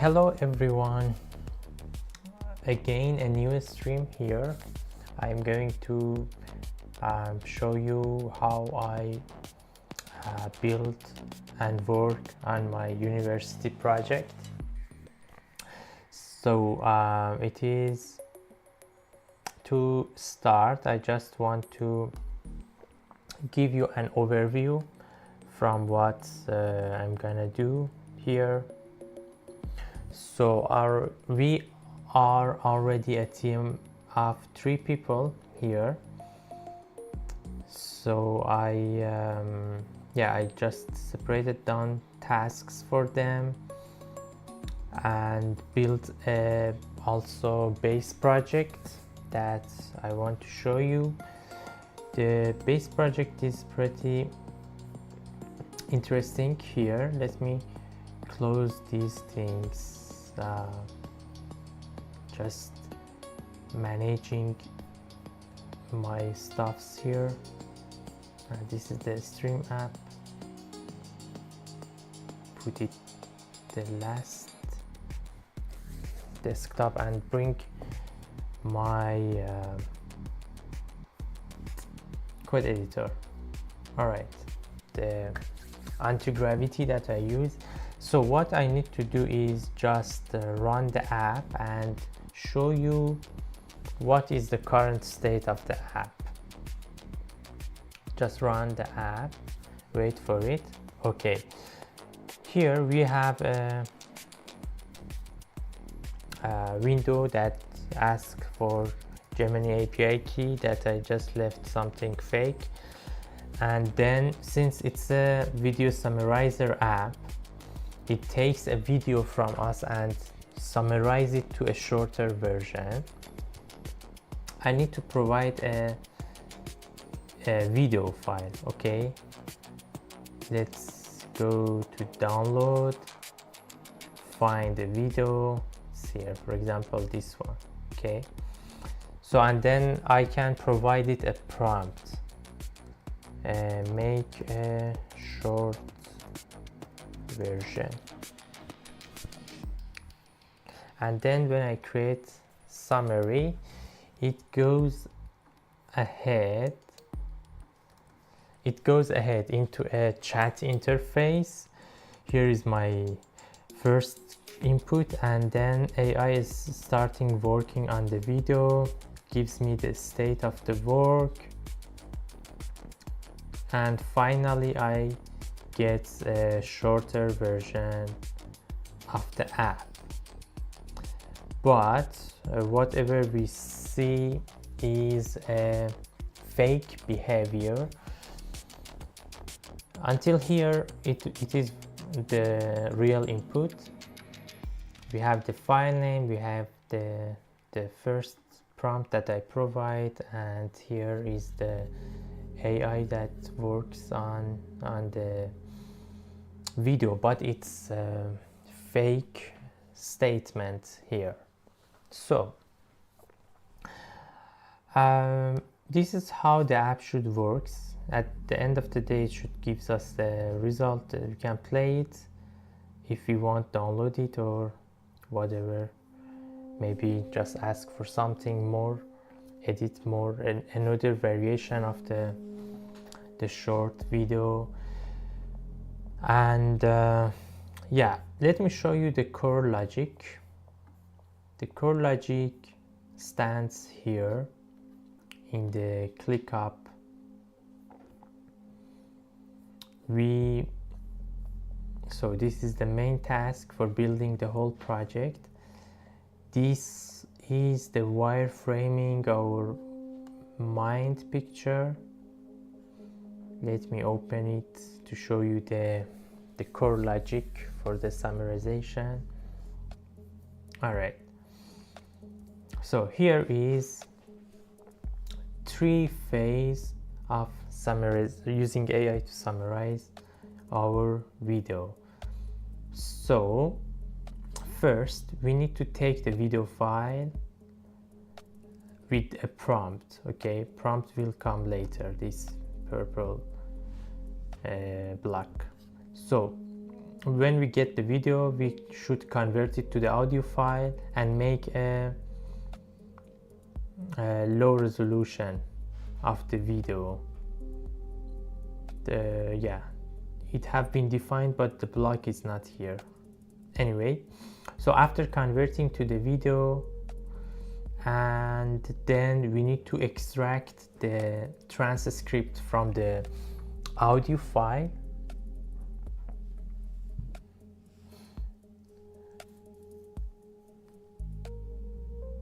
Hello everyone, again a new stream here. I'm going to show you how I build and work on my university project. So it is to start, I just want to give you an overview from what I'm gonna do here. So we are already a team of 3 people here. So I just separated down tasks for them and built a also base project that I want to show you. The base project is pretty interesting here. Let me close these things. Just managing my stuffs here. This is the stream app. Put it the last desktop and bring my code editor. All right, the anti-gravity that I use. So what I need to do is just run the app and show you what is the current state of the app. Just run the app, wait for it. Okay, here we have a window that asks for Gemini API key that I just left something fake. And then since it's a video summariser app, it takes a video from us and summarize it to a shorter version. I need to provide a video file. Okay, let's go to download, find the video. Here, for example, this one. Okay, so and then I can provide it a prompt. Make a short version, and then when I create summary, it goes ahead into a chat interface. Here is my first input, and then AI is starting working on the video, gives me the state of the work, and finally I get a shorter version of the app. But whatever we see is a fake behavior. Until here it is the real input. We have the file name, we have the first prompt that I provide, and here is the AI that works on the video, but it's a fake statement here. So this is how the app should work. At the end of the day, it should give us the result. We can play it if we want, download it or whatever, maybe just ask for something more, edit more, and another variation of the short video. And yeah, let me show you the core logic. The core logic stands here in the ClickUp. So this is the main task for building the whole project. This is the wireframing our mind picture. Let me open it to show you the core logic for the summarization. All right, so here is 3 phases of using AI to summarize our video. So first we need to take the video file with a prompt. Okay, prompt will come later, this purple block. So when we get the video, we should convert it to the audio file and make a low resolution of the video. Yeah, it have been defined, but the block is not here. Anyway, so after converting to the video, and then we need to extract the transcript from the audio file.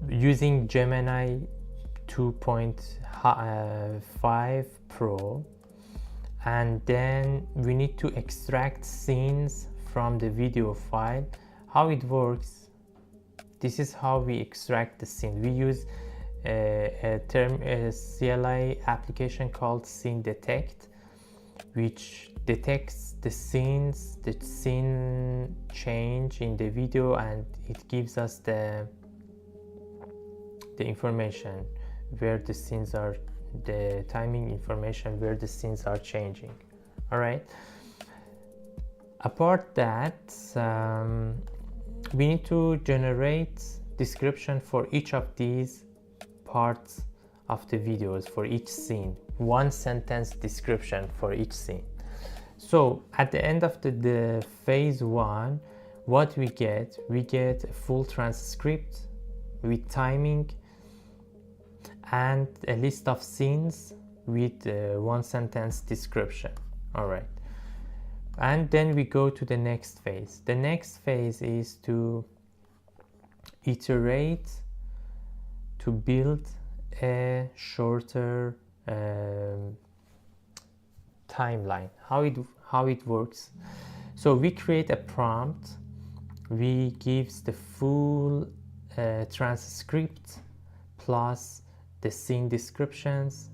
Using Gemini 2.5 Pro, and then we need to extract scenes from the video file. How it works, this is how we extract the scene. We use a CLI application called Scene Detect, which detects the scenes, the scene change in the video, and it gives us the information where the scenes are, the timing information where the scenes are changing. All right, apart that, we need to generate description for each of these parts of the videos, for each scene, 1 sentence description for each scene. So at the end of the phase 1, what we get a full transcript with timing and a list of scenes with 1 sentence description. All right, and then we go to the next phase. The next phase is to iterate to build a shorter timeline. How it works, so we create a prompt, we gives the full transcript plus the scene descriptions,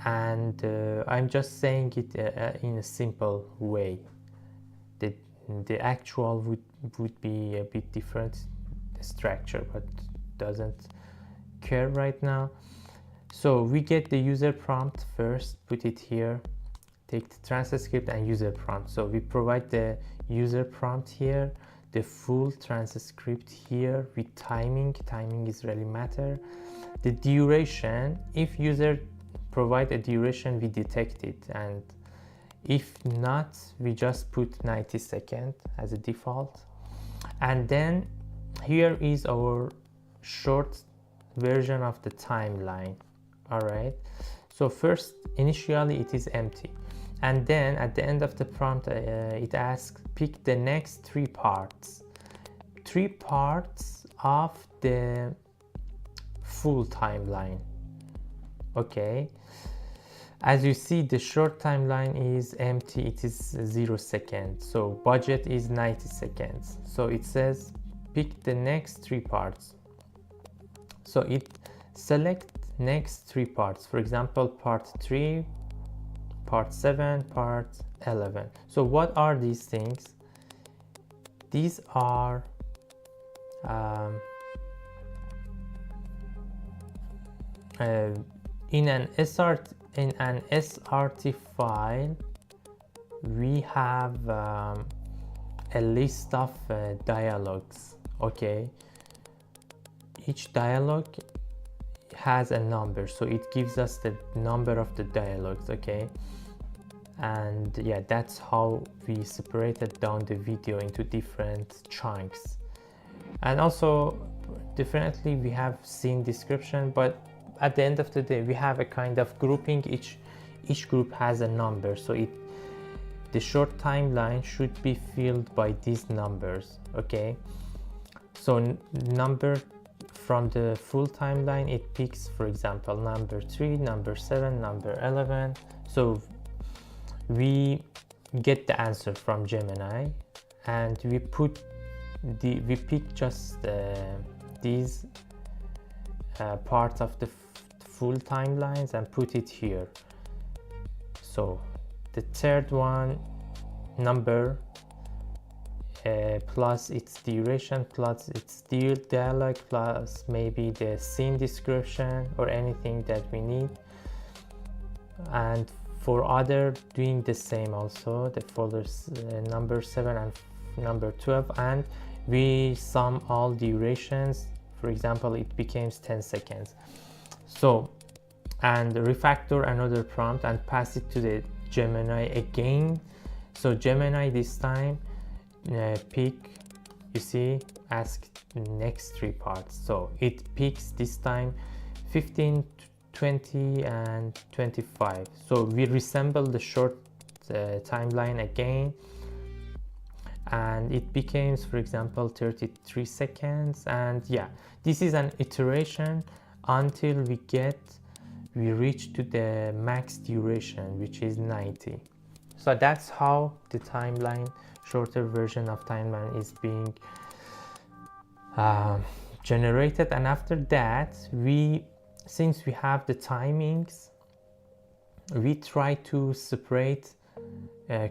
and I'm just saying it in a simple way. The actual would be a bit different structure, but doesn't care right now. So we get the user prompt first, put it here, take the transcript and user prompt. So we provide the user prompt here, the full transcript here with timing is really matter. The duration, if user provide a duration, we detect it, and if not, we just put 90 seconds as a default. And then here is our short version of the timeline. All right, so first initially it is empty, and then at the end of the prompt it asks pick the next 3 parts of the full timeline. Okay, as you see, the short timeline is empty, it is 0 seconds, so budget is 90 seconds. So it says pick the next 3 parts, so it select next 3 parts, for example part 3, part 7, part 11. So what are these things? These are in an SRT file, we have a list of dialogues. Okay, each dialogue has a number, so it gives us the number of the dialogues. Okay, and yeah, that's how we separated down the video into different chunks. And also definitely we have scene description, but at the end of the day we have a kind of grouping. Each group has a number, so the short timeline should be filled by these numbers. Okay, so number from the full timeline, it picks, for example, number 3, number 7, number 11. So we get the answer from Gemini, and we pick just these parts of the full timelines and put it here. So the third one, number plus its duration plus its dialogue plus maybe the scene description or anything that we need. And for other doing the same also, the folders number 7 and number 12, and we sum all durations. For example, it becomes 10 seconds. So, and refactor another prompt and pass it to the Gemini again. So Gemini this time pick, you see, ask next 3 parts. So it picks this time 15, 20 and 25. So we resemble the short timeline again, and it becomes, for example, 33 seconds. And yeah, this is an iteration until we reach to the max duration, which is 90. So that's how the timeline, shorter version of timeline, is being generated. And after that, since we have the timings, we try to separate,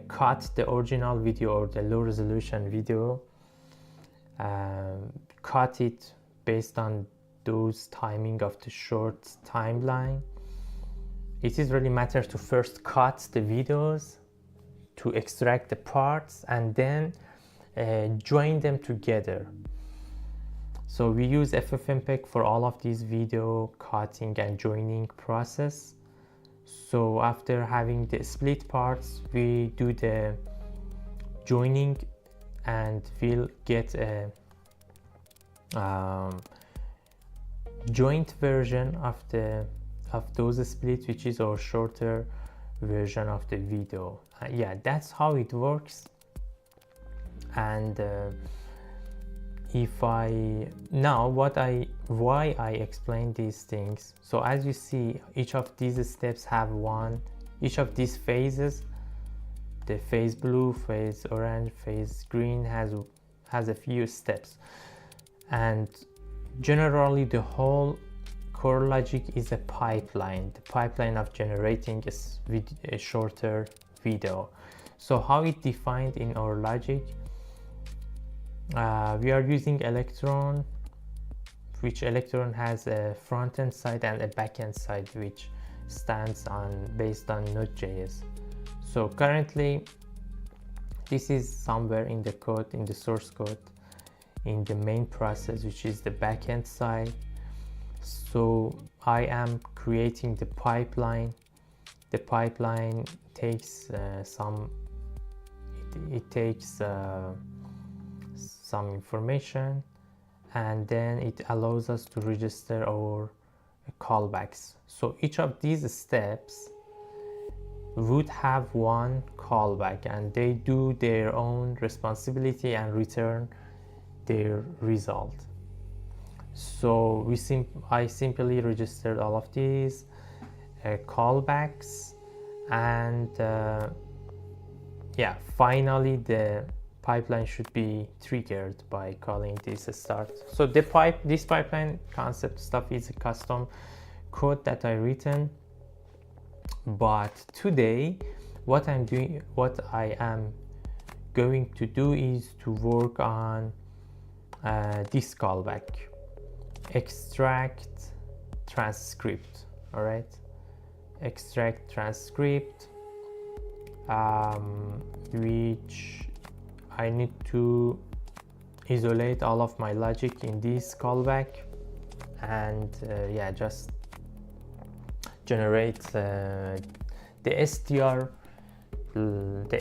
cut the original video or the low resolution video, cut it based on those timing of the short timeline. It is really matter to first cut the videos to extract the parts and then join them together. So we use FFmpeg for all of these video cutting and joining process. So after having the split parts, we do the joining and we'll get a joint version of those splits, which is our shorter version of the video. Yeah, that's how it works. And why I explain these things. So as you see, each of these steps have each of these phases, the phase blue, phase orange, phase green has a few steps, and generally the whole core logic is a pipeline, the pipeline of generating a shorter video. So how it defined in our logic, we are using Electron, which Electron has a front-end side and a back-end side, which stands based on Node.js. So currently this is somewhere in the code, in the source code, in the main process, which is the back-end side. So I am creating the pipeline. The pipeline takes some information, and then it allows us to register our callbacks. So each of these steps would have one callback, and they do their own responsibility and return their result. So I simply registered all of these callbacks, and yeah, finally the pipeline should be triggered by calling this start. So this pipeline concept stuff is a custom code that I written, but today what I am going to do is to work on this callback, extract transcript. All right, extract transcript, which I need to isolate all of my logic in this callback, and yeah, just generate the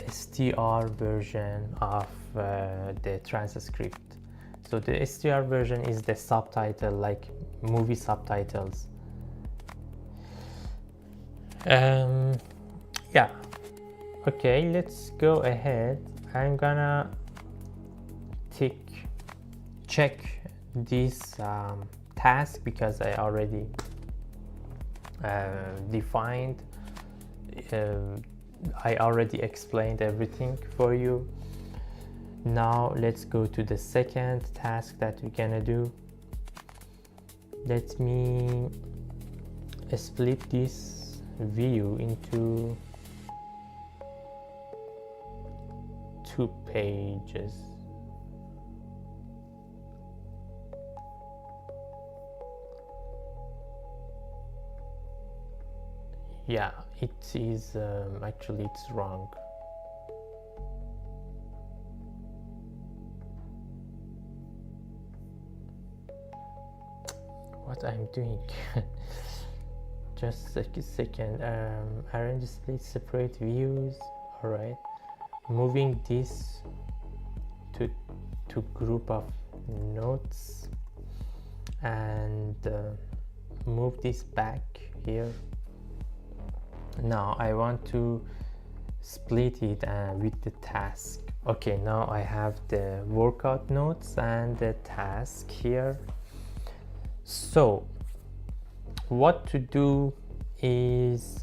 str version of the transcript. So the str version is the subtitle, like movie subtitles. Yeah, okay, let's go ahead. I'm gonna check this task because I already defined, I already explained everything for you. Now let's go to the second task that we're gonna do. Let me split this view into 2 pages. yeah, it is actually it's wrong. What I'm doing. Just a second. Arrange, split, separate views. All right, moving this to group of notes, and move this back here. Now I want to split it with the task. Okay, now I have the workout notes and the task here. So what to do is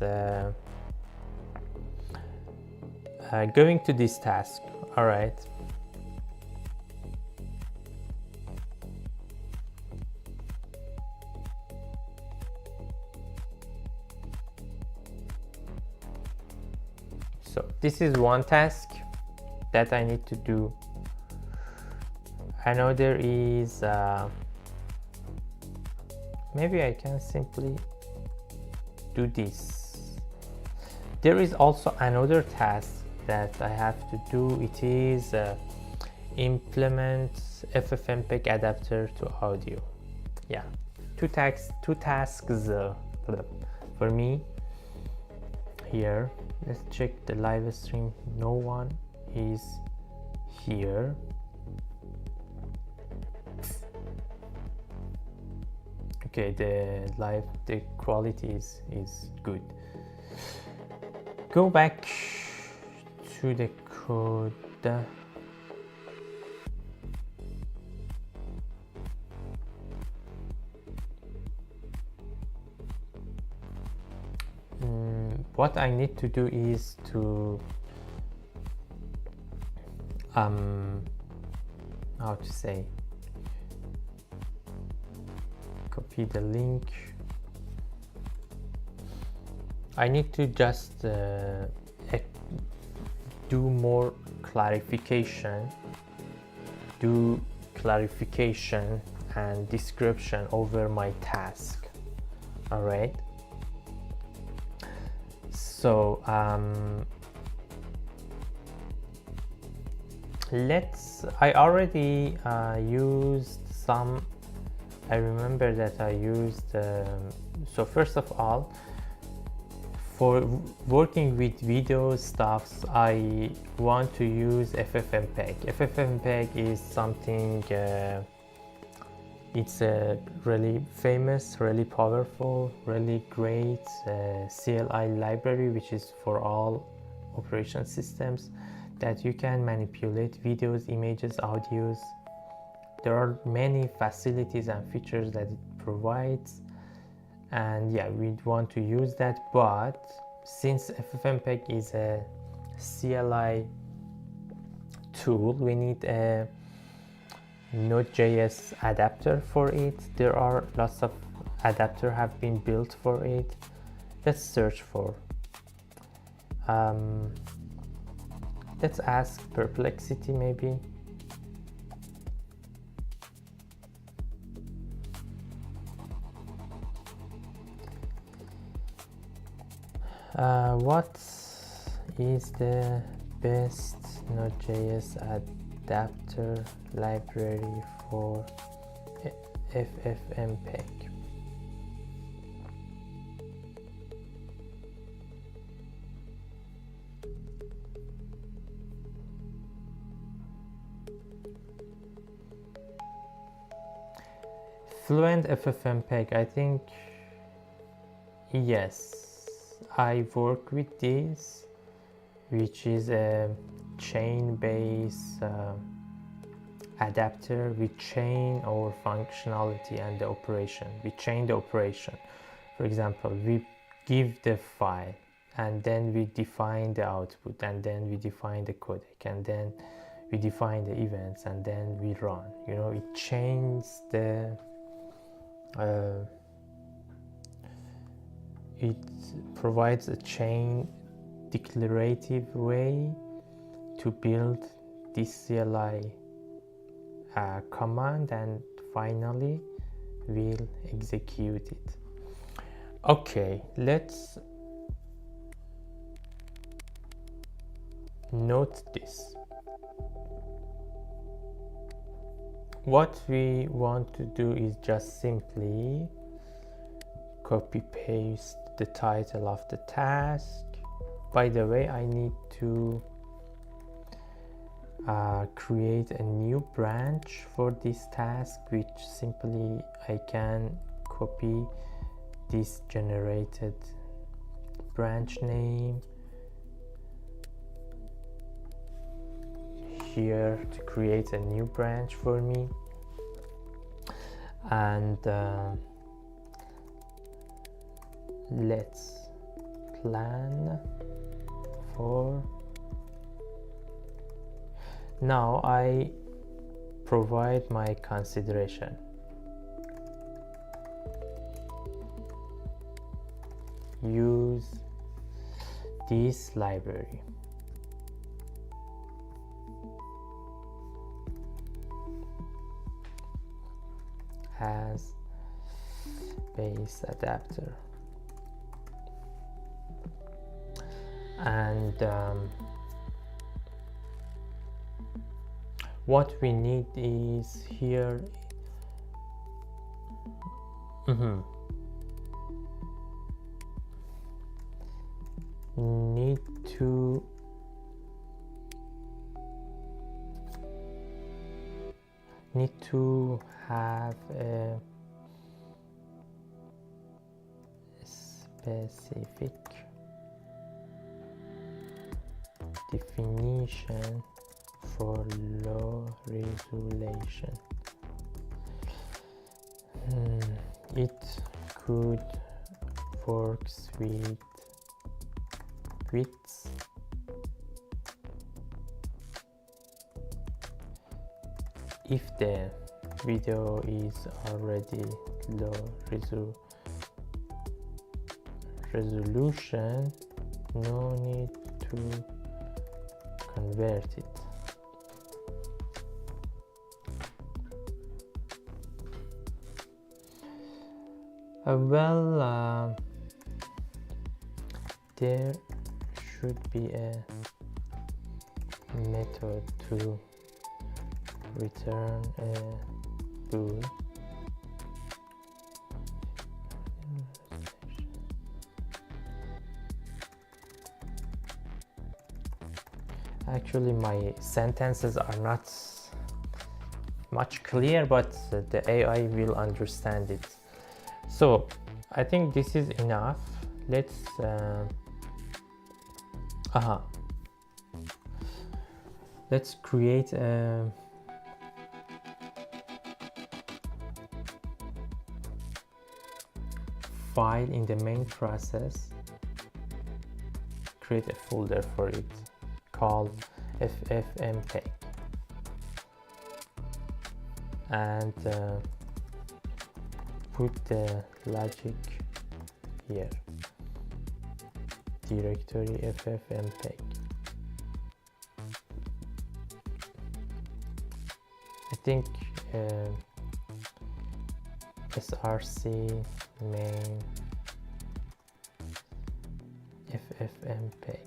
going to this task. All right, so this is one task that I need to do. Another is maybe I can simply do this. There is also another task that I have to do. It is implement FFmpeg adapter to audio. Yeah, two tasks for me here. Let's check the live stream. No one is here. Okay, the quality is good. Go back to the code. What I need to do is to how to say, copy the link. I need to just do more clarification, and description over my task. All right, so I already used some. I remember that I used so first of all, for working with video stuffs, I want to use FFmpeg. FFmpeg is something, it's a really famous, really powerful, really great CLI library, which is for all operation systems, that you can manipulate videos, images, audios. There are many facilities and features that it provides, and yeah, we want to use that. But since FFmpeg is a CLI tool, we need a Node.js adapter for it. There are lots of adapters have been built for it. Let's search for. Let's ask Perplexity maybe. What is the best Node.js adapter library for FFmpeg? Fluent FFmpeg, I think, yes. I work with this, which is a chain-based adapter. We chain our functionality and the operation. We chain the operation. For example, we give the file, and then we define the output, and then we define the codec, and then we define the events, and then we run. You know, it chains the it provides a chain declarative way to build this CLI command, and finally we'll execute it. Okay, let's note this. What we want to do is just simply copy paste the title of the task. By the way, I need to create a new branch for this task, which simply I can copy this generated branch name here to create a new branch for me, and let's plan for. Now I provide my consideration. Use this library. As base adapter, and what we need is here need to have a specific definition for low resolution. It could works with widths if the video is already low resolution, no need to convert it. There should be a method to return a bool. Actually, my sentences are not much clear, but the AI will understand it. So I think this is enough. Let's let's create a file in the main process, create a folder for it called ffmpeg, and put the logic here, directory ffmpeg. I think src main ffmpeg.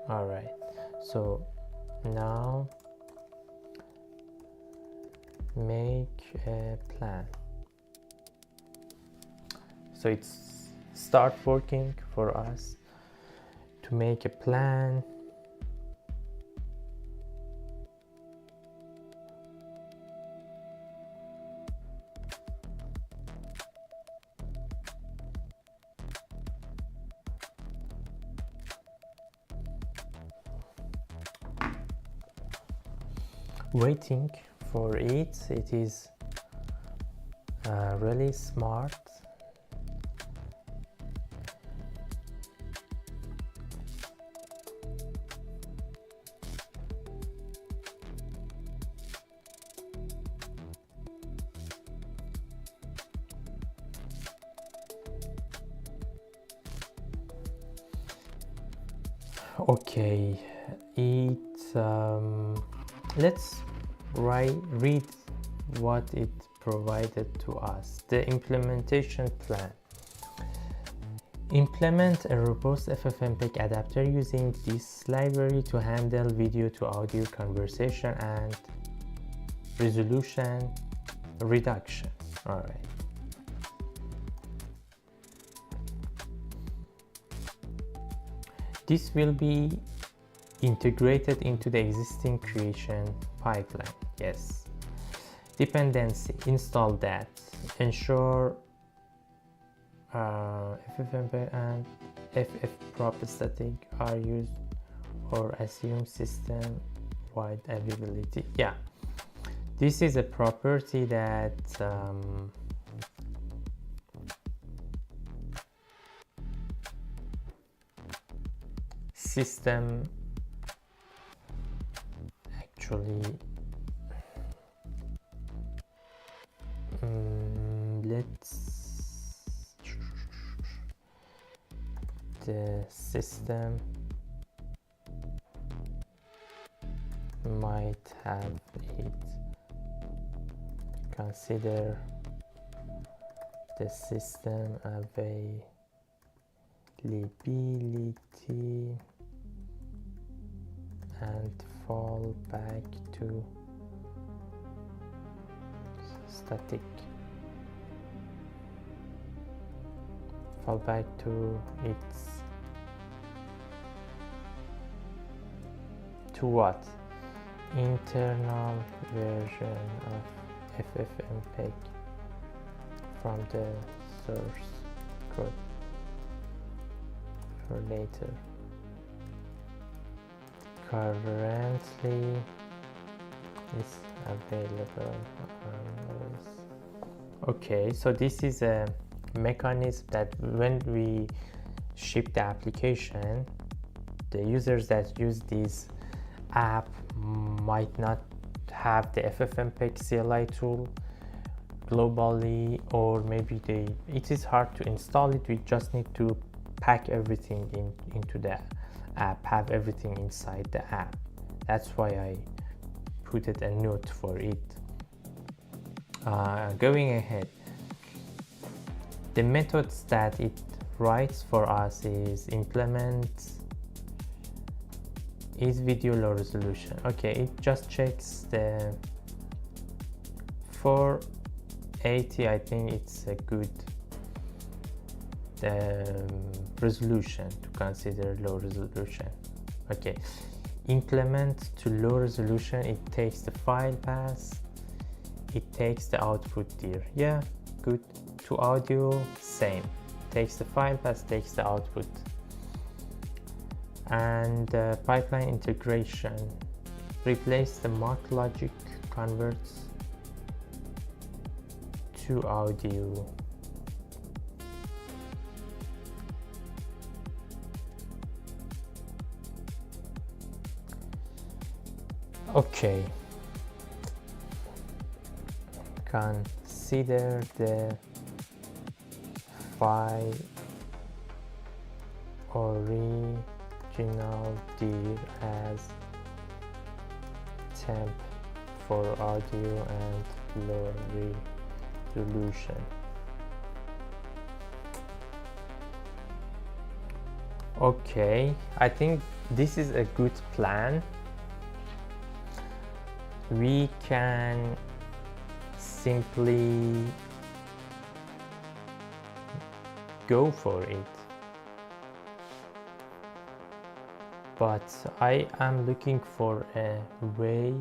All right, so now make a plan. So it's start working for us to make a plan. Waiting for it. It is really smart. Okay, let's read what it provided to us. The implementation plan. Implement a robust FFmpeg adapter using this library to handle video to audio conversion and resolution reduction. All right. This will be integrated into the existing creation pipeline. Yes. Dependency, install that. Ensure FFmpeg and ffprop static are used or assume system wide availability. Yeah, this is a property that system actually the system might have it. Consider the system availability and fall back to static. Fall back to its what? Internal version of FFmpeg from the source code for later. Currently is available. Okay, so this is a mechanism that when we ship the application, the users that use this app might not have the FFmpeg CLI tool globally, or maybe it is hard to install it. We just need to pack everything into the app, have everything inside the app. That's why I put it a note for it. Going ahead, the methods that it writes for us is implement is video low resolution. Okay, it just checks the 480. I think it's a good resolution to consider low resolution. Okay, implement to low resolution, it takes the file path, it takes the output there. Yeah, good. To audio, same, takes the file path, takes the output. And pipeline integration, replace the mock logic, converts to audio. Okay, consider the file original dir as temp for audio and low resolution. Okay, I think this is a good plan. We can simply go for it, but I am looking for a way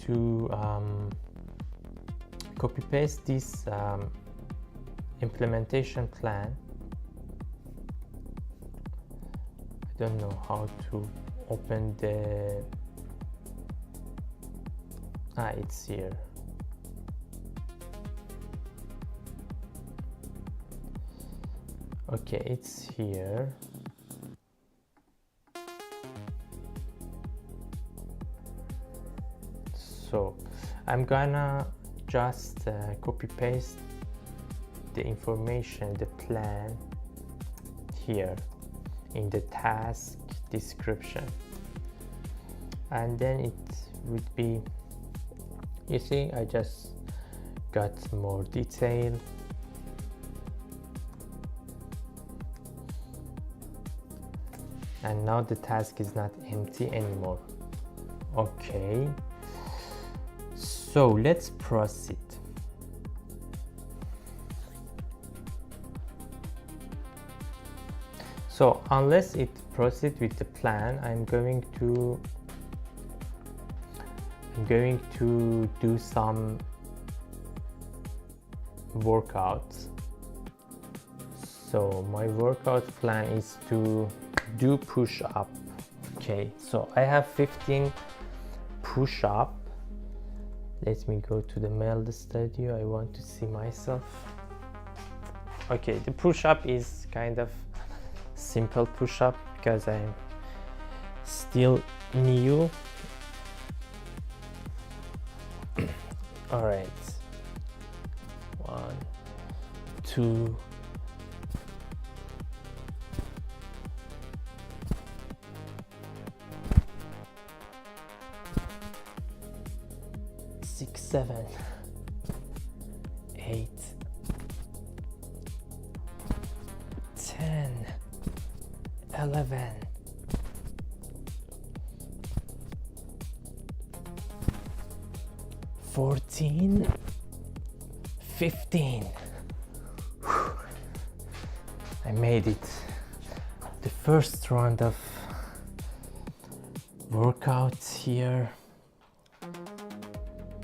to copy paste this implementation plan. I don't know how to open the it's here. Okay, it's here. So I'm gonna just copy paste the information, the plan here in the task description, and then it would be, you see, I just got more detail. And now the task is not empty anymore. Okay, so let's proceed. So unless it proceeds with the plan, I'm going to do some workouts. So my workout plan is to do push-up. Okay, so I have 15 push-up. Let me go to the Meld Studio. I want to see myself. Okay, the push-up is kind of simple push-up because I'm still new. All right, 1, 2, 6, 7, 8, 10, 11, 14, 15. I made it. The first round of workouts here.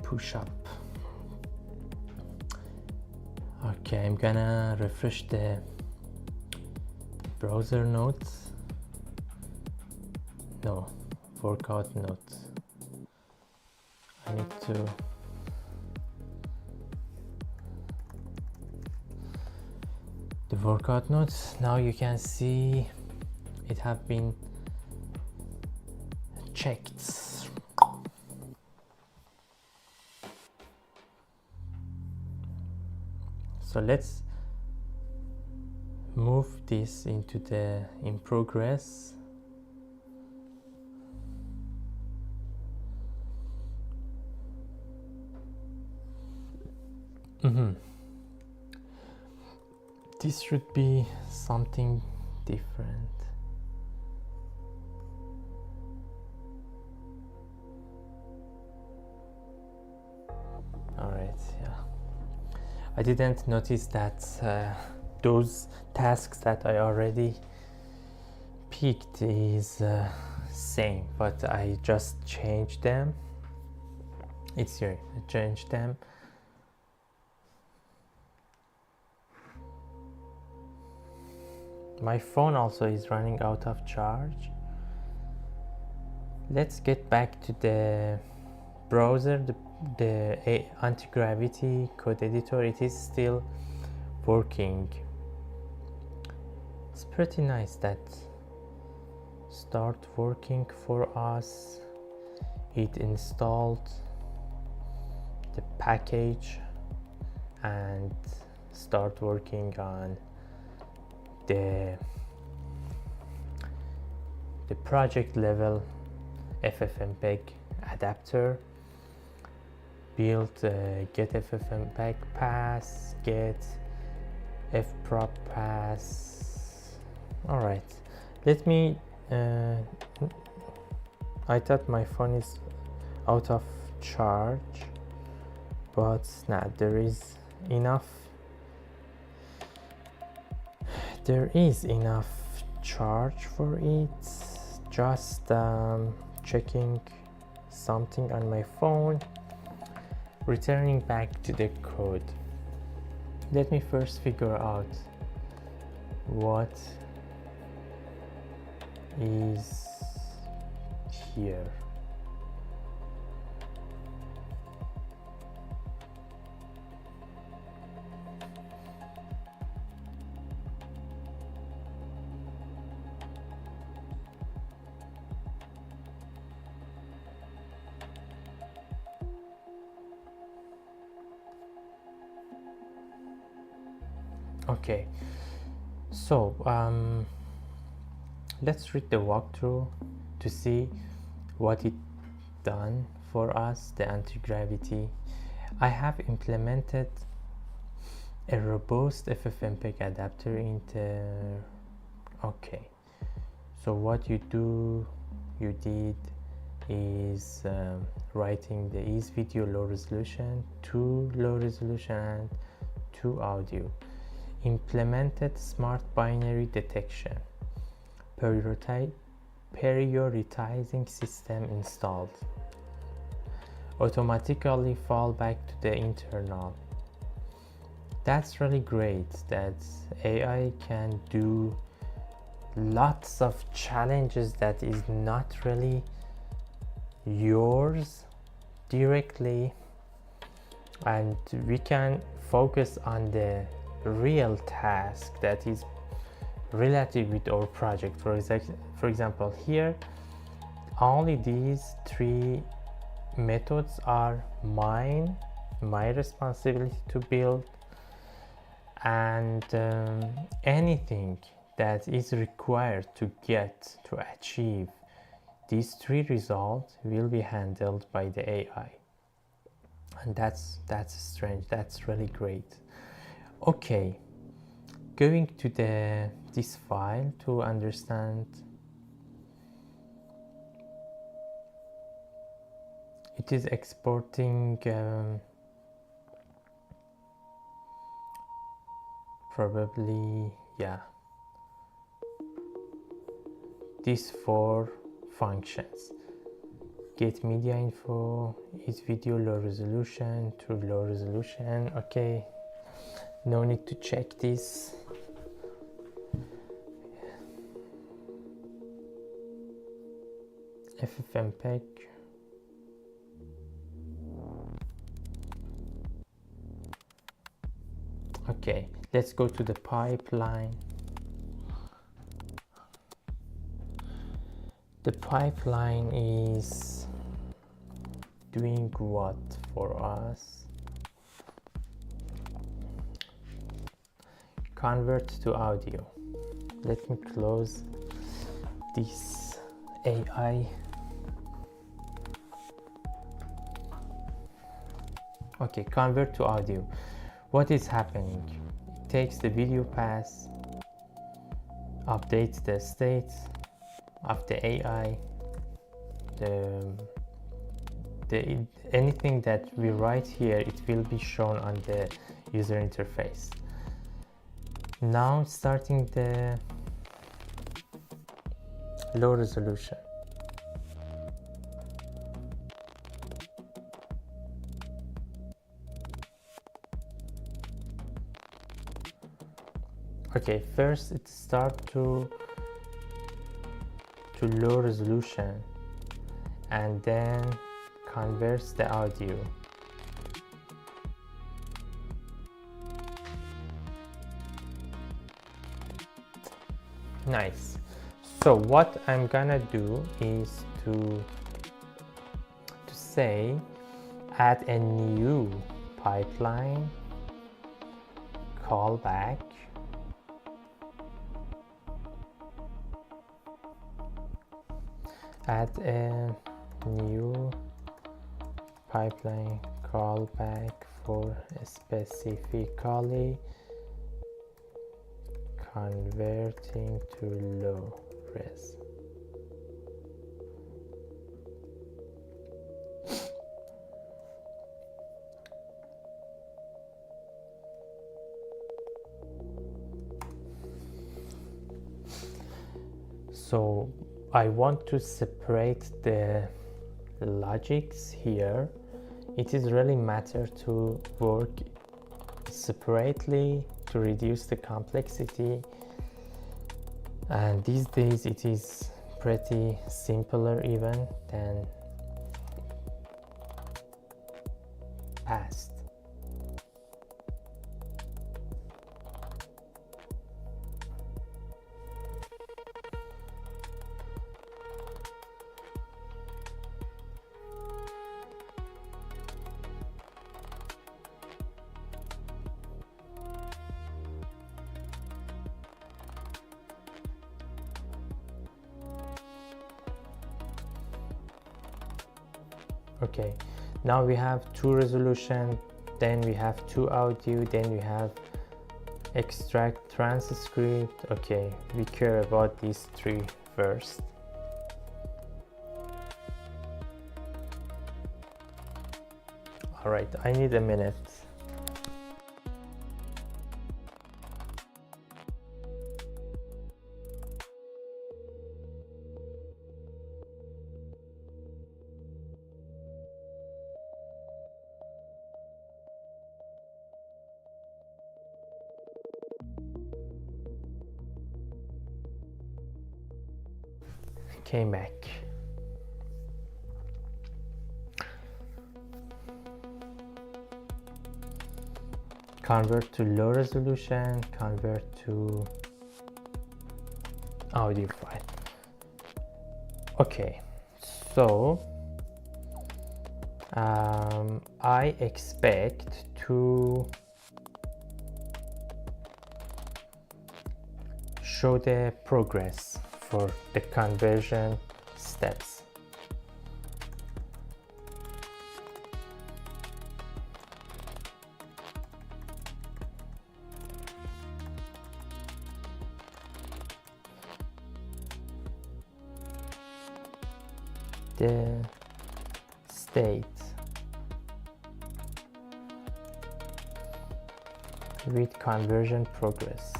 Push up. Okay, I'm gonna refresh the browser notes. No, workout notes. I need to the workout notes. Now you can see it have been checked. So let's move this into the in progress. This should be something different. All right, yeah. I didn't notice that those tasks that I already picked is same, but I just changed them. It's here, I changed them. My phone also is running out of charge. Let's get back to the browser, the anti-gravity code editor. It is still working. It's pretty nice that start working for us. It installed the package and start working on the project level FFmpeg adapter. Build get FFmpeg pass, get fprop pass. All right, let me I thought my phone is out of charge, but nah, there is enough charge for it. Just checking something on my phone, returning back to the code. Let me first figure out what is here. Okay, so let's read the walkthrough to see what it done for us, the anti-gravity. I have implemented a robust FFmpeg adapter in the okay. So what you did is writing the is video low resolution, to low resolution, and to audio. Implemented smart binary detection, prioritizing system installed, automatically fall back to the internal. That's really great that AI can do lots of challenges that is not really yours directly, and we can focus on the real task that is related with our project. For example, here only these three methods are my responsibility to build, and anything that is required to achieve these three results will be handled by the AI. And that's strange. That's really great. Okay, going to this file to understand. It is exporting probably, yeah, these four functions: get media info, is video low resolution, to low resolution. Okay, no need to check this. FFmpeg. Okay, let's go to the pipeline. The pipeline is doing what for us? Convert to audio. Let me close this AI. Okay, convert to audio. What is happening? It takes the video pass, updates the state of the AI, anything that we write here, it will be shown on the user interface. Now starting the low resolution. Okay, first it starts to low resolution and then converts the audio. Nice. So what I'm gonna do is to say add a new pipeline callback, add a new pipeline callback for specifically converting to low res. So I want to separate the logics here. It is really matter to work separately to reduce the complexity, and these days it is pretty simpler even than past. Okay, Now we have 2 resolution, then we have 2 audio, then we have extract transcript. Okay, we care about these 3 first. All right, I need a minute. Came back. Convert to low resolution, convert to audio file. Okay, so I expect to show the progress for the conversion steps. The state with conversion progress.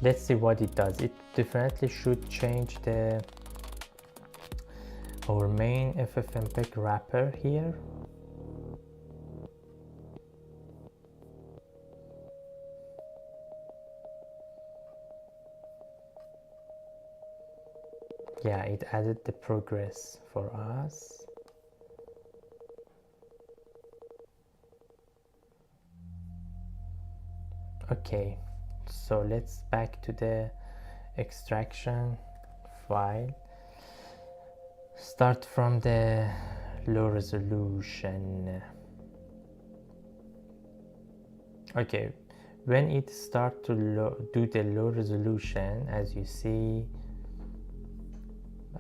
Let's see what it does. It definitely should change our main FFmpeg wrapper here. Yeah, it added the progress for us. Okay, so let's back to the extraction file. Start from the low resolution. Okay, when it start to do the low resolution, as you see,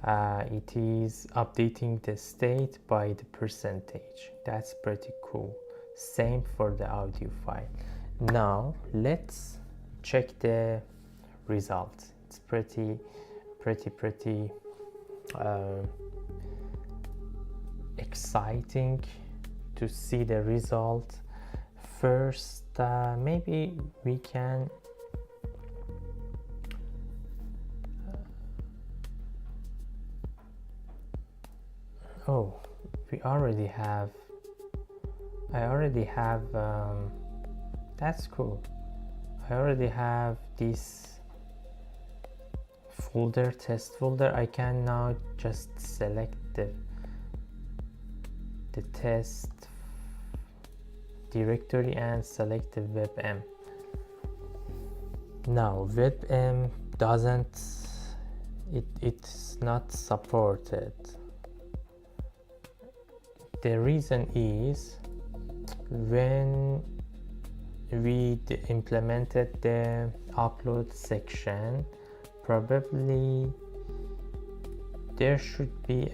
it is updating the state by the percentage. That's pretty cool. Same for the audio file. Now let's check the results. It's pretty exciting to see the result. First, maybe we can oh, we already have, I already have, that's cool. I already have this folder, test folder. I can now just select the test directory and select the webm. Now webm doesn't, it's not supported. The reason is when we implemented the upload section, probably there should be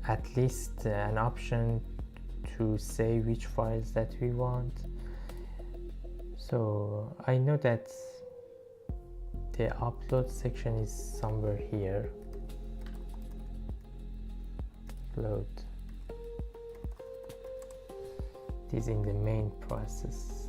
at least an option to say which files that we want. So I know that the upload section is somewhere here. Upload. It is in the main process.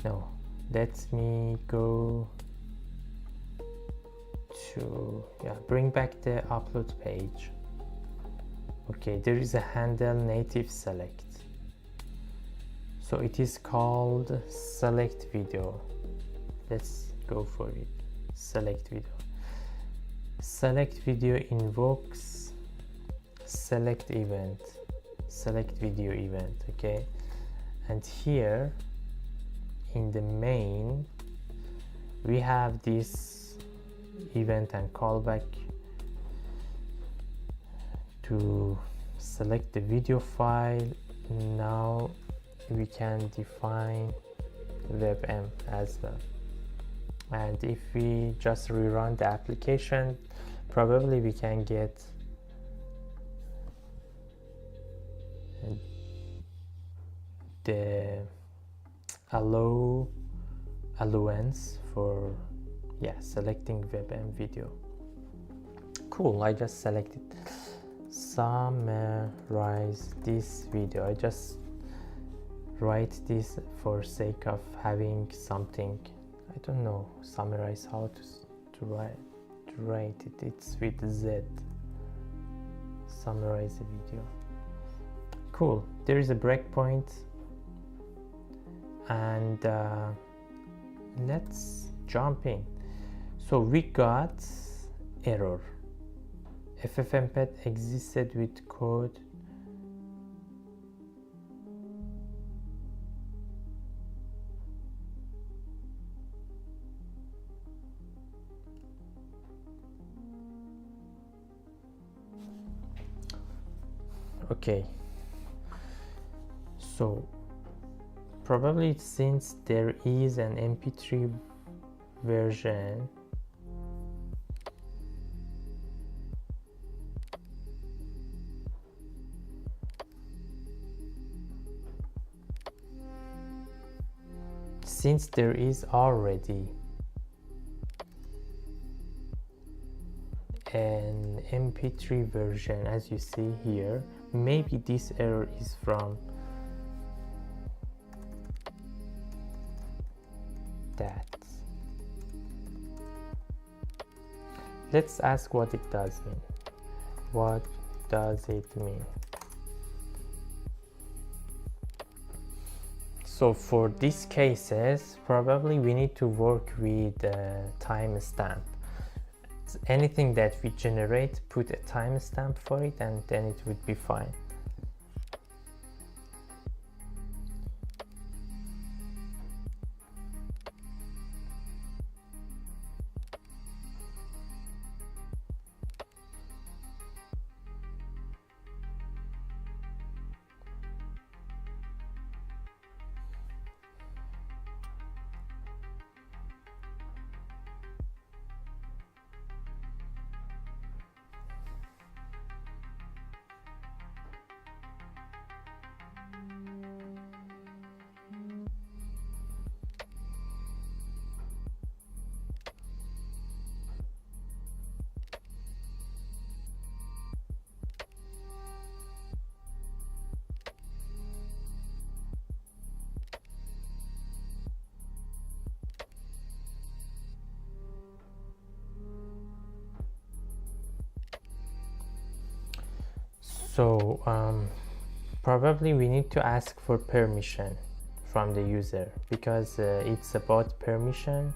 No, let me go to, bring back the upload page. Okay, there is a handle native select. So it is called select video. Let's go for it. Select video. Select video invokes select event, select video event. Okay, and here in the main we have this event and callback to select the video file. Now we can define webm as well, and if we just rerun the application, probably we can get the allowance for selecting webm video. Cool, I just selected summarize this video. I just write this for sake of having something. I don't know, summarize, how to write it. It's with Z. Summarize the video. Cool, there is a breakpoint, and let's jump in. So we got error. FFmpeg existed with code okay. So probably since there is an MP3 version, since there is already an MP3 version, as you see here, maybe this error is from that. Let's ask what it does mean. What does it mean? So for these cases, probably we need to work with timestamp. Anything that we generate, put a timestamp for it, and then it would be fine. So probably we need to ask for permission from the user, because it's about permission.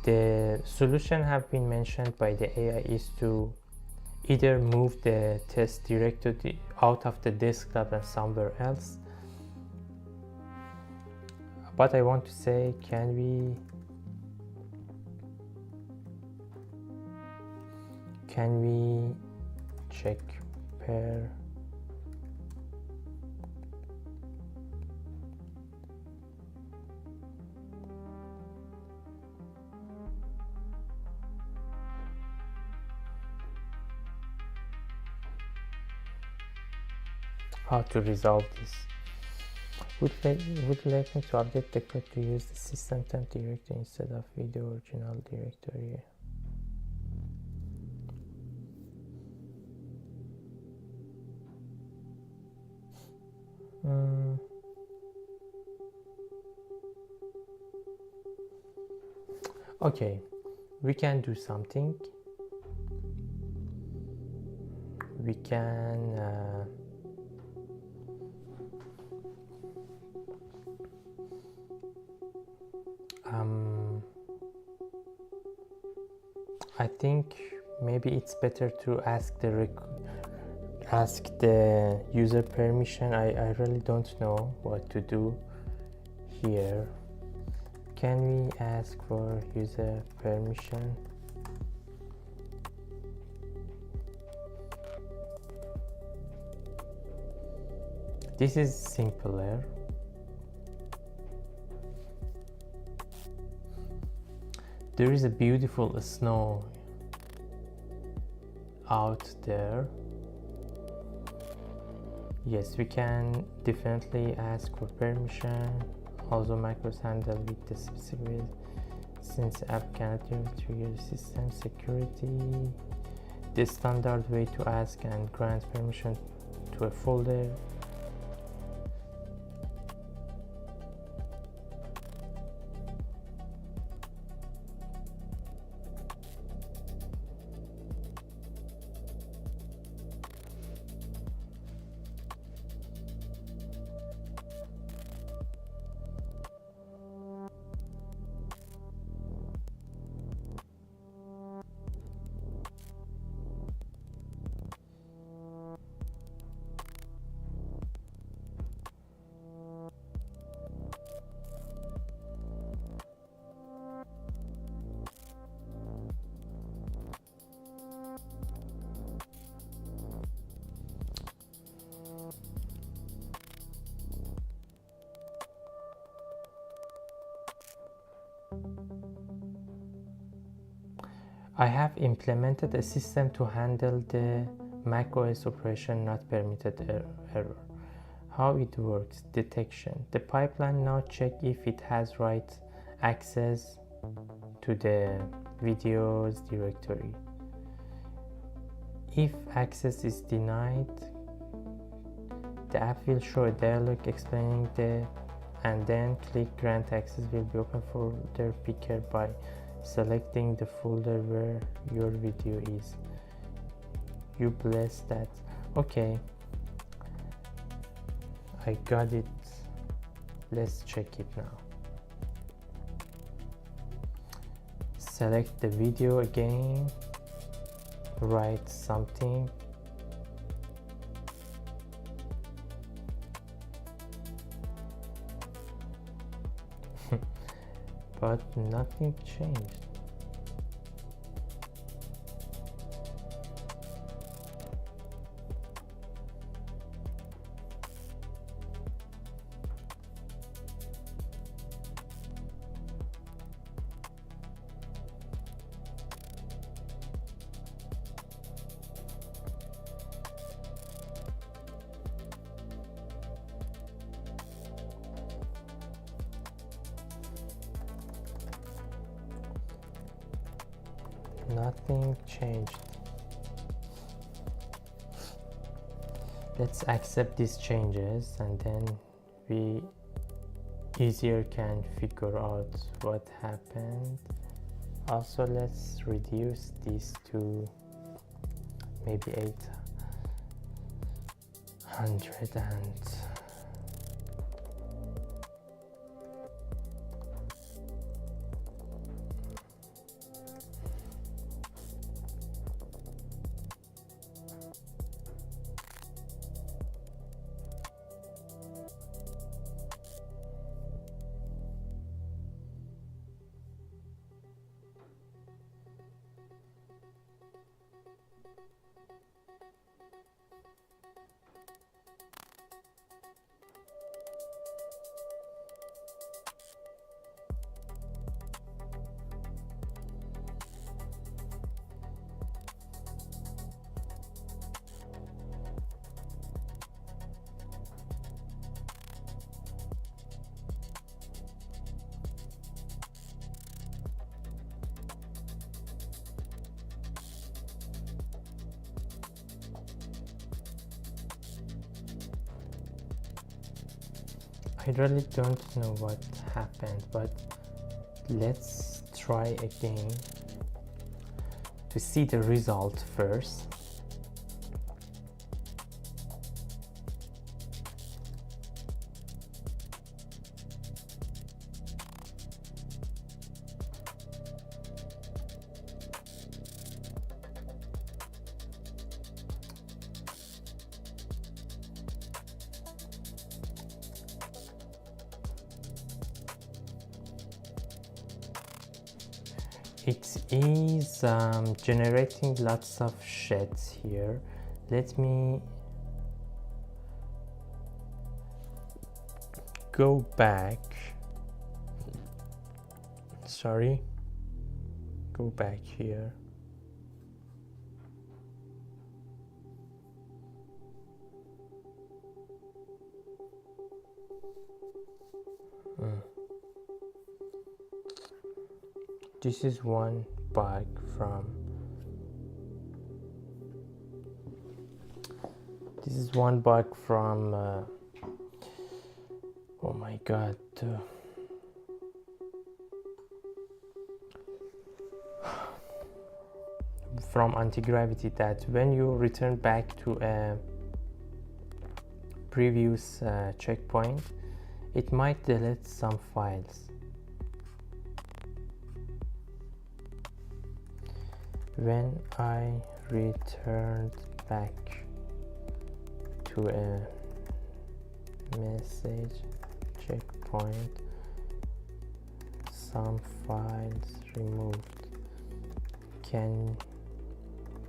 The solution have been mentioned by the AI is to either move the test directory out of the desktop and somewhere else. But I want to say, can we check pair? How to resolve this? Would you like me to update the code to use the system temp directory instead of video original directory? Okay, we can do something. We can I think maybe it's better to ask ask the user permission. I really don't know what to do here. Can we ask for user permission? This is simpler. There is a beautiful snow out there. Yes, we can definitely ask for permission. Also, macros handle with the specific, since app cannot trigger system security. The standard way to ask and grant permission to a folder. I have implemented a system to handle the macOS operation not permitted error. How it works: detection. The pipeline now check if it has right access to the videos directory. If access is denied, the app will show a dialog explaining and then click grant access will be open folder picker by selecting the folder where your video is. You bless that. Okay, I got it. Let's check it now. Select the video again, write something. But nothing changed. Nothing changed. Let's accept these changes and then we easier can figure out what happened. Also, let's reduce this to maybe 800 and I really don't know what happened, but let's try again to see the result first. it is generating lots of sheds here. Let me go back. Sorry, go back here. This is one bug from oh my god, from anti-gravity, that when you return back to a previous checkpoint, it might delete some files. When I returned back to a message checkpoint, some files removed. Can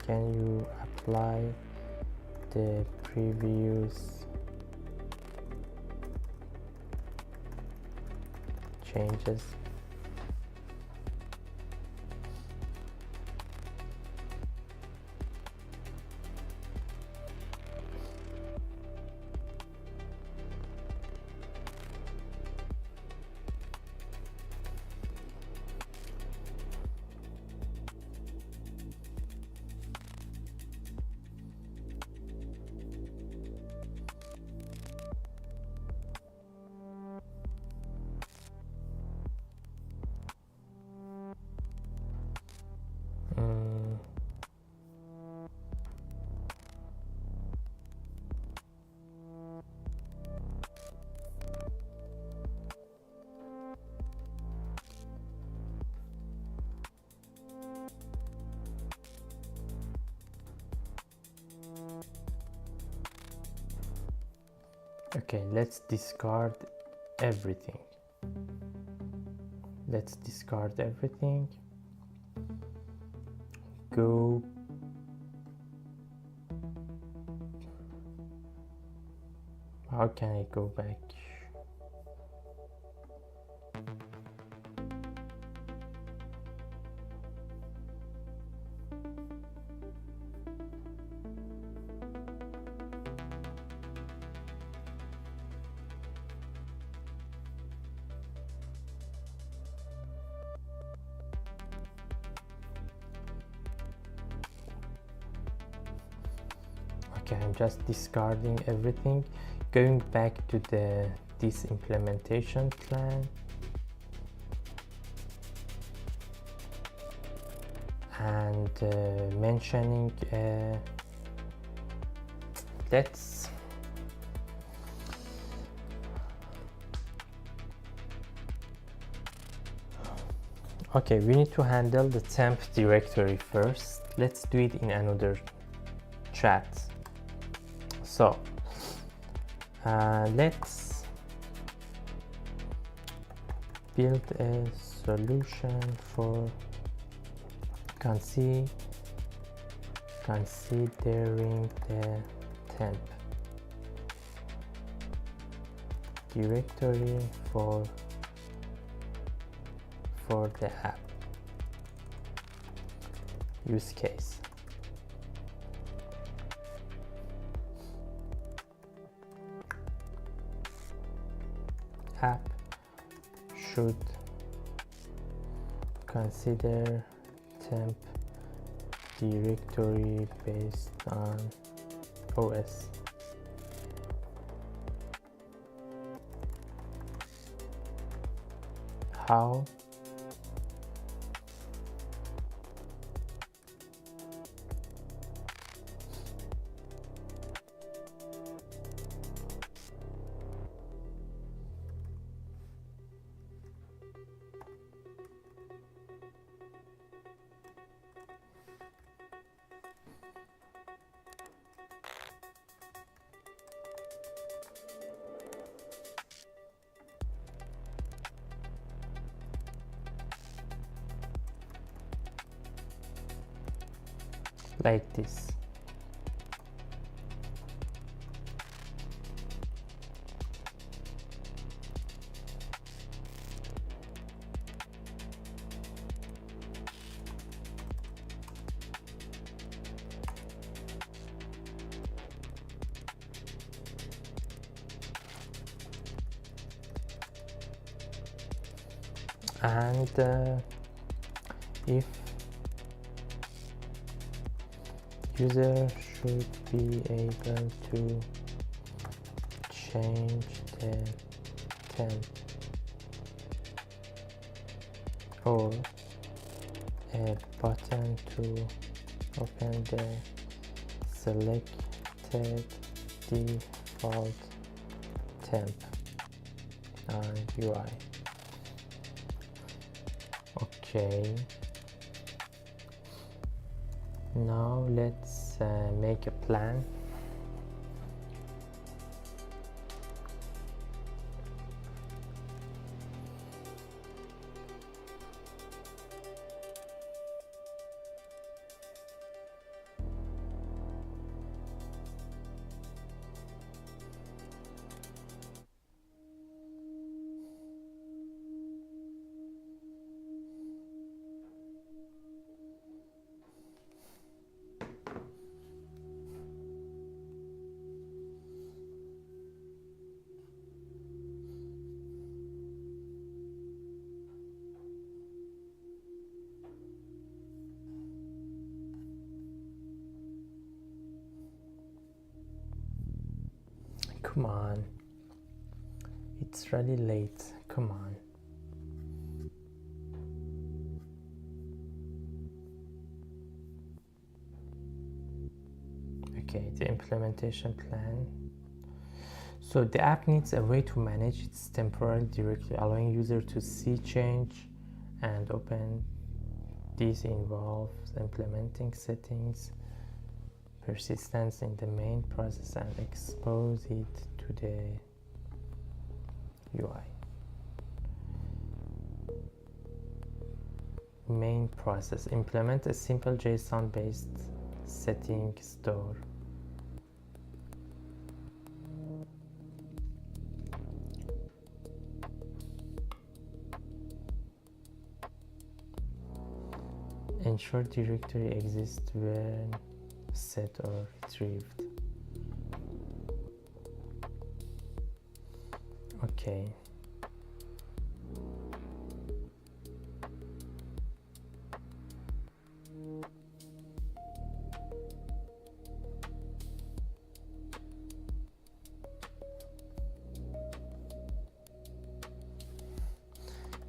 you apply the previous changes? Okay, let's discard everything. Go how can I go back? Okay, I'm just discarding everything, going back to this implementation plan, and mentioning let's okay, we need to handle the temp directory first. Let's do it in another chat. So let's build a solution for considering the temp directory for the app use case. App should consider temp directory based on OS. How? like this. And if user should be able to change the temp or a button to open the selected default temp on UI. Okay, now let's make a plan. Come on, it's really late, come on. Okay, the implementation plan. So the app needs a way to manage its temporal directory, allowing user to see change and open. This involves implementing settings, persistence in the main process, and expose it to the UI. Main process. Implement a simple JSON-based setting store. Ensure directory exists when set or retrieved. Okay.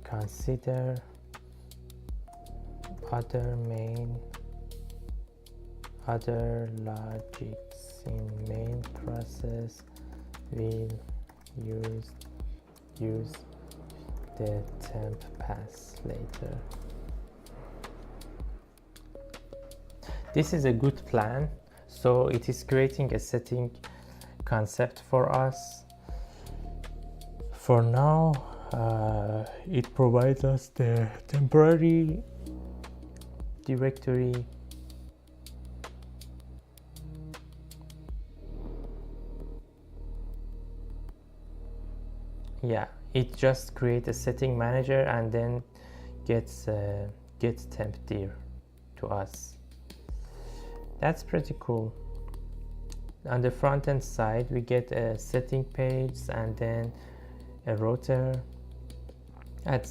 Consider other logics in main process will use the temp pass later. This is a good plan. So it is creating a setting concept for us. For now, it provides us the temporary directory. Yeah, it just creates a setting manager and then gets temp dir to us. That's pretty cool. On the front end side, we get a setting page and then a router. Add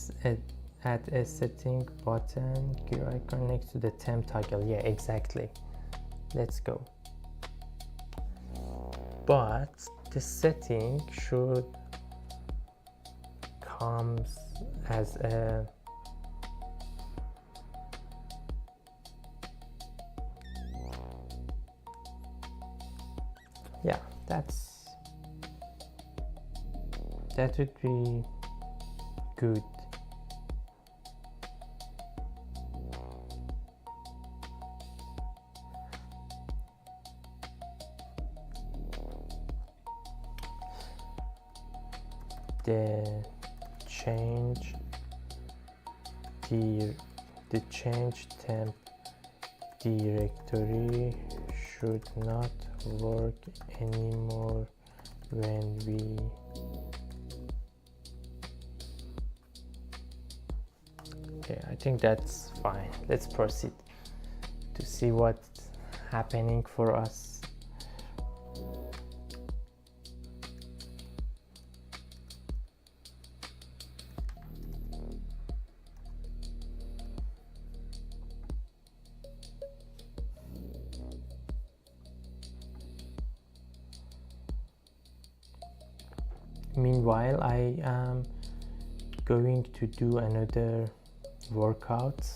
a setting button, gear icon next to the temp toggle. Yeah, exactly. Let's go. But the setting should comes as a that would be good. The change temp directory should not work anymore when we okay, I think that's fine. Let's proceed to see what's happening for us. Meanwhile, I am going to do another workout.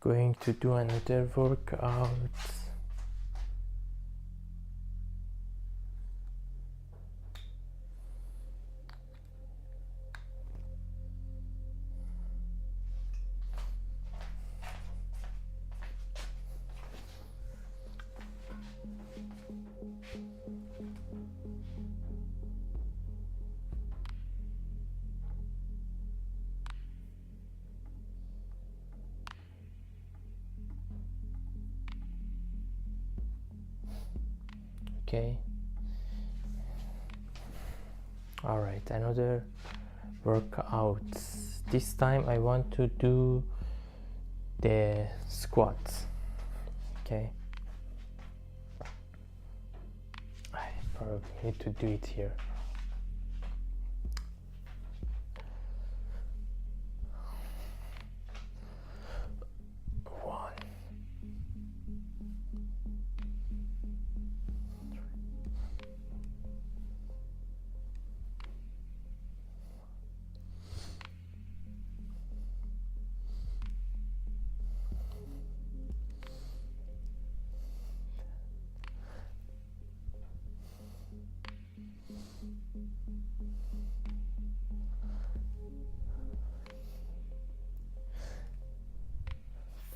Going to do another workout. Okay. All right, another workout. This time I want to do the squats. Okay. I probably need to do it here. One.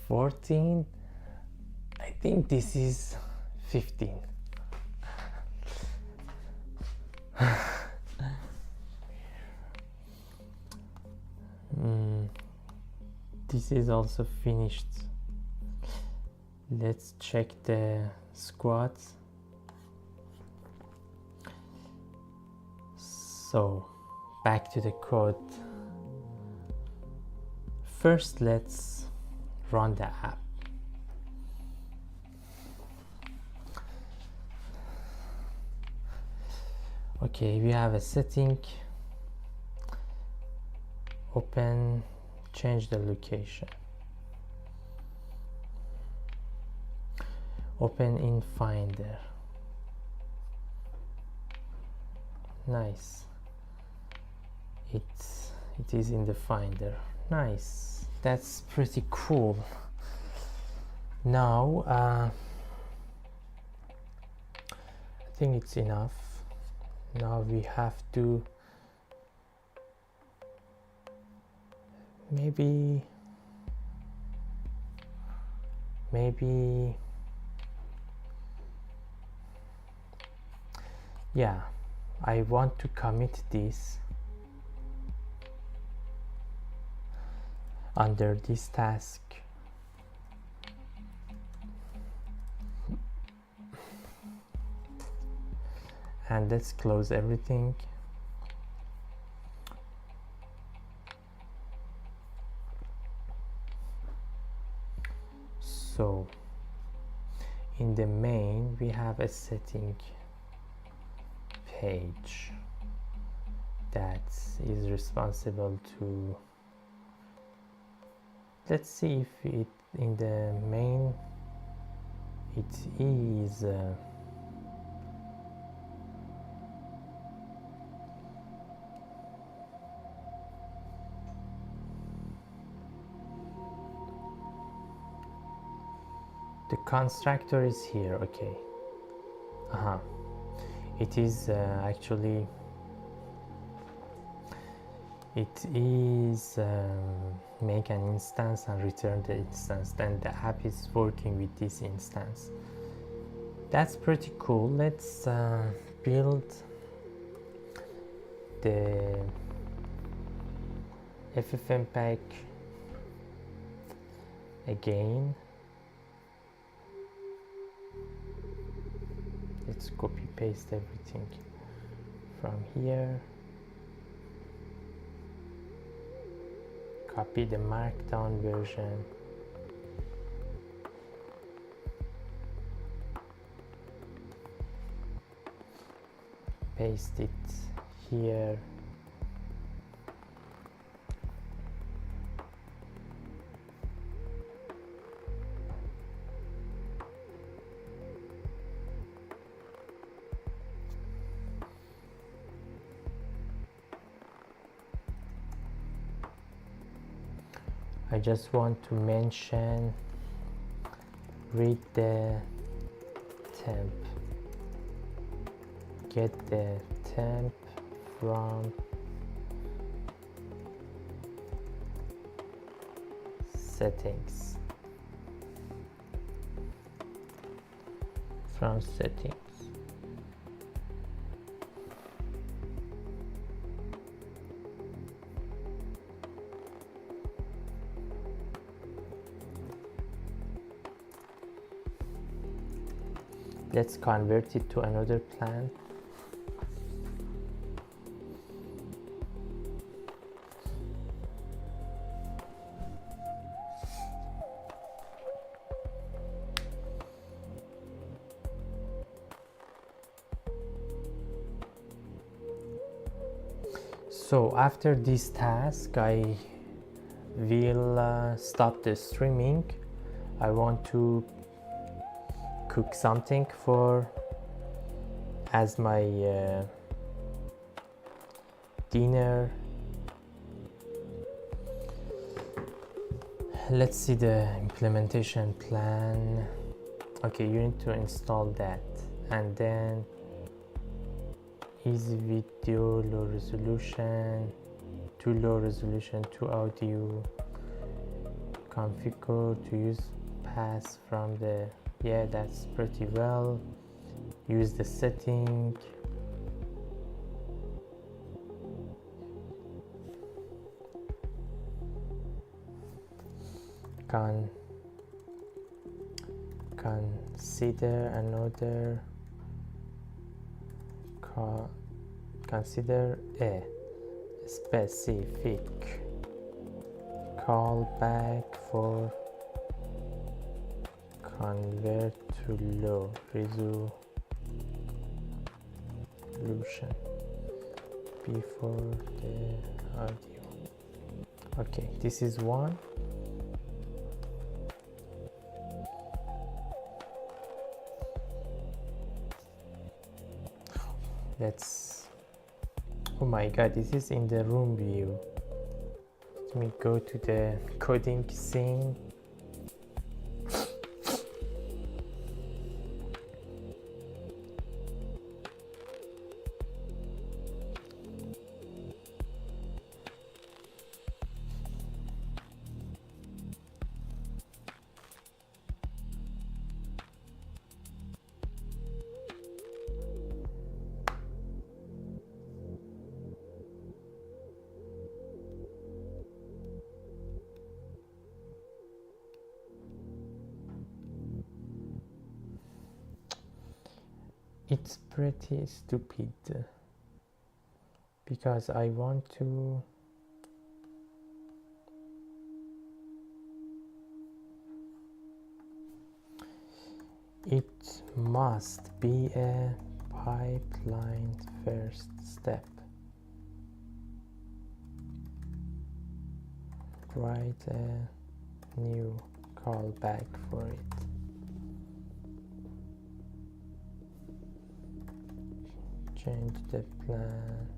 14. I think this is 15. This is also finished. Let's check the squats. So back to the code. First, let's run the app. Okay, we have a setting. Open, change the location. Open in Finder. Nice. It is in the Finder. Nice. That's pretty cool. Now I think it's enough. Now we have to maybe yeah, I want to commit this under this task. And let's close everything. So in the main we have a setting page that is responsible to, let's see if it in the main it is the constructor is here. Okay. it is actually it is make an instance and return the instance, then the app is working with this instance. That's pretty cool. Let's build the FFmpeg again. Let's copy paste everything from here, copy the markdown version, paste it here, I just want to mention read the temp, get the temp from settings, let's convert it to another plan. So after this task, I will stop the streaming. I want to cook something for as my dinner. Let's see the implementation plan. Okay, you need to install that, and then easy video, low resolution, too low resolution, too audio, configure to use pass from the, yeah, that's pretty well. Use the setting, consider another consider a specific callback for convert to low resolution before the audio. Okay, this is one. Let's, oh my god, this is in the room view. Let me go to the coding scene. It's pretty stupid because I want to it must be a pipeline first step. Write a new callback for it. Change the plan.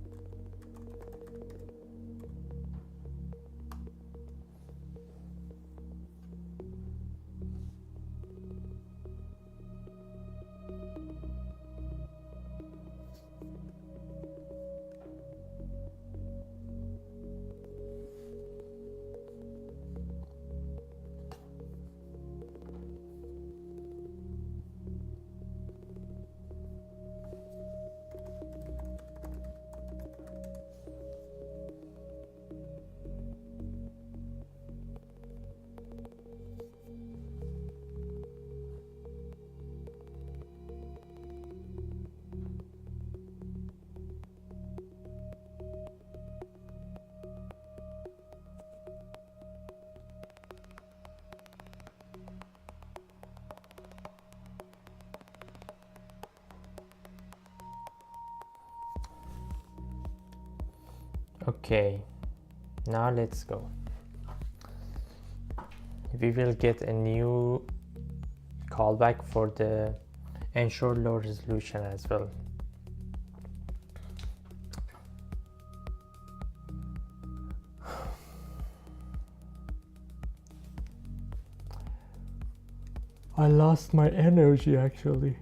Okay, now let's go. We will get a new callback for the ensure low resolution as well. I lost my energy actually.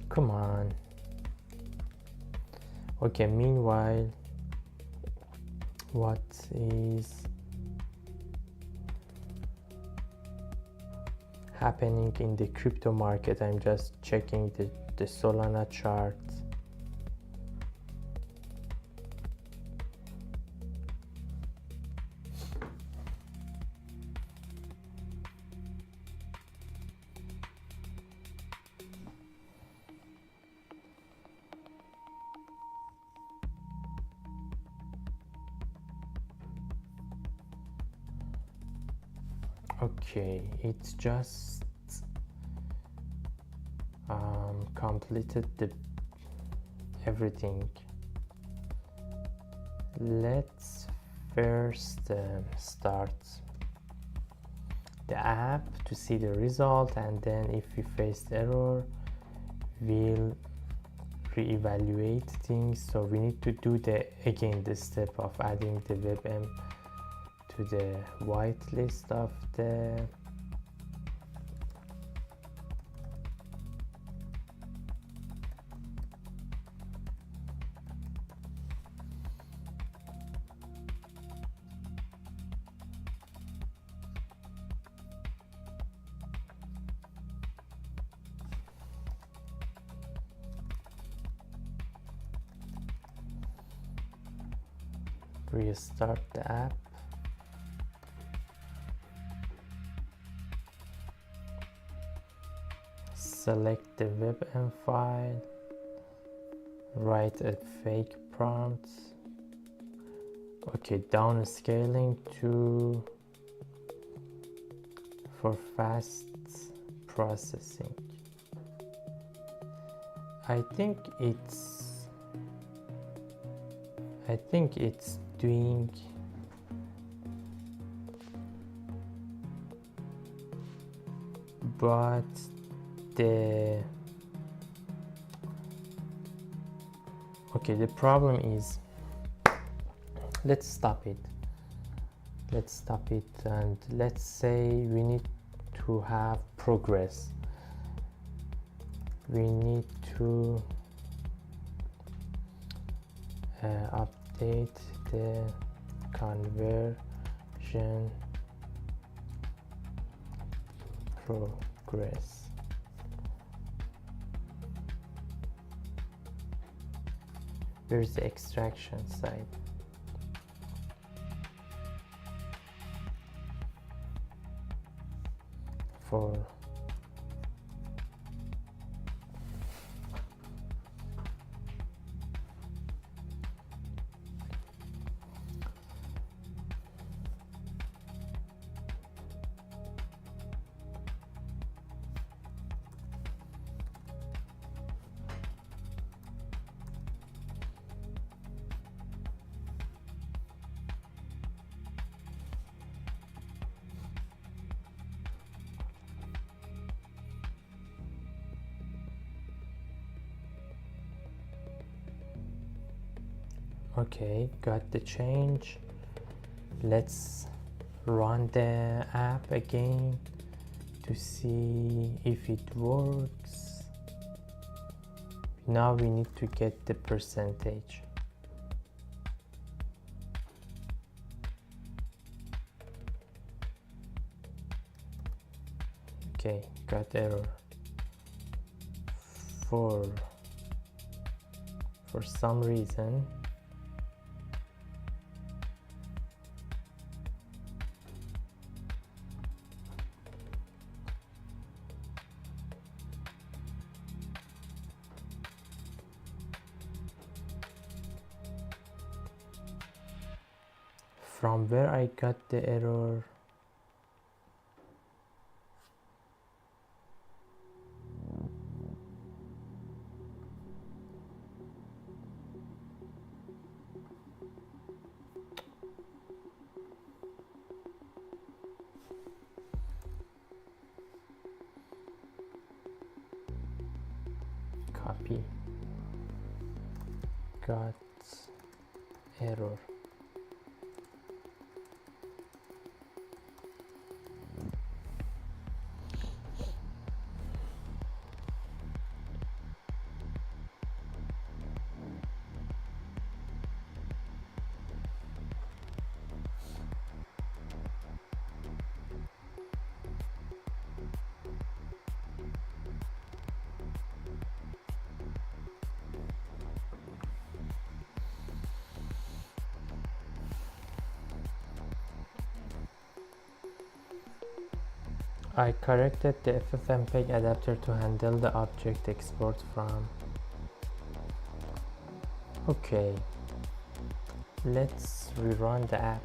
Come on. Okay, meanwhile, what is happening in the crypto market? I'm just checking the Solana chart. Okay, it's just completed everything. Let's first start the app to see the result, and then if we face error, we'll reevaluate things. So we need to do the step of adding the WebM to the whitelist of the restart the app. Select the WebM file, write a fake prompt. Okay, downscaling for fast processing. I think it's doing but the problem is, let's stop it and let's say we need to have progress. We need to update the conversion progress. Where's the extraction side? For okay, got the change. Let's run the app again to see if it works. Now we need to get the percentage. Okay, got error. For some reason from where I got the error. Copy, got error. I corrected the FFmpeg adapter to handle the object export from. Okay, let's rerun the app.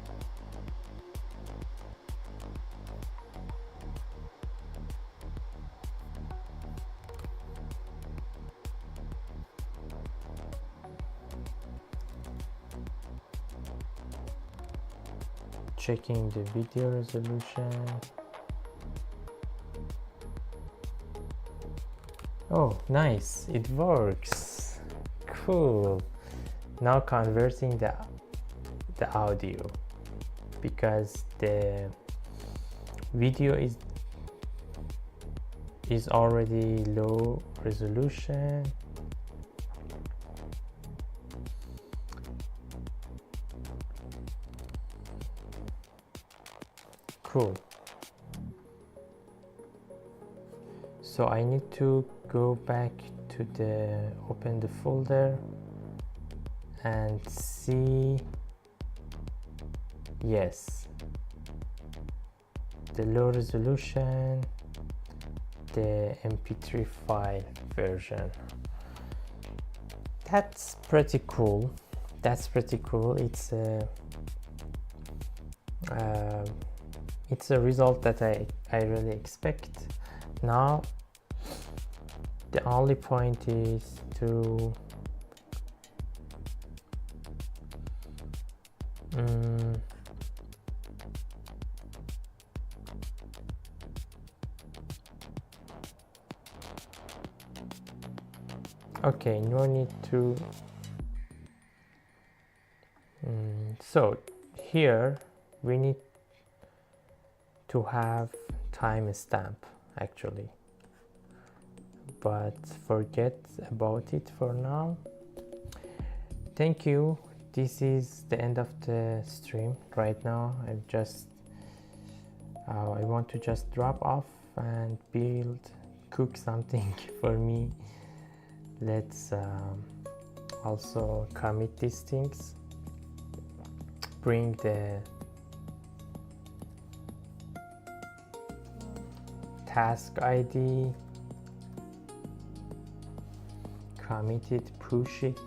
Checking the video resolution. Oh, nice, it works. Cool. Now converting the audio, because the video is already low resolution. Cool. So I need to go back to open the folder and see, yes, the low resolution, the MP3 file version. That's pretty cool. It's a result that I really expect. Now the only point is to okay, no need to so here we need to have timestamp actually, but forget about it for now. Thank you. This is the end of the stream right now. I want to just drop off and cook something for me. Let's also commit these things, bring the task ID, commit it, push it,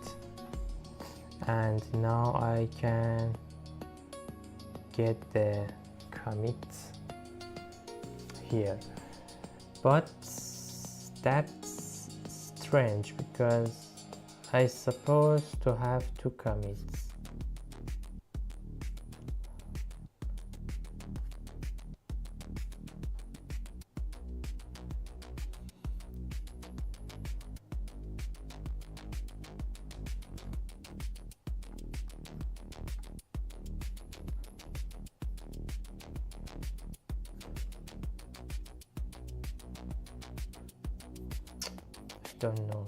and now I can get the commit here. But that's strange because I supposed to have 2 commits. Don't know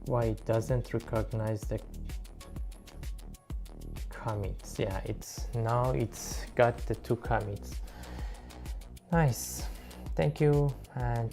why it doesn't recognize the commits. Yeah, it's got the 2 commits. Nice. Thank you and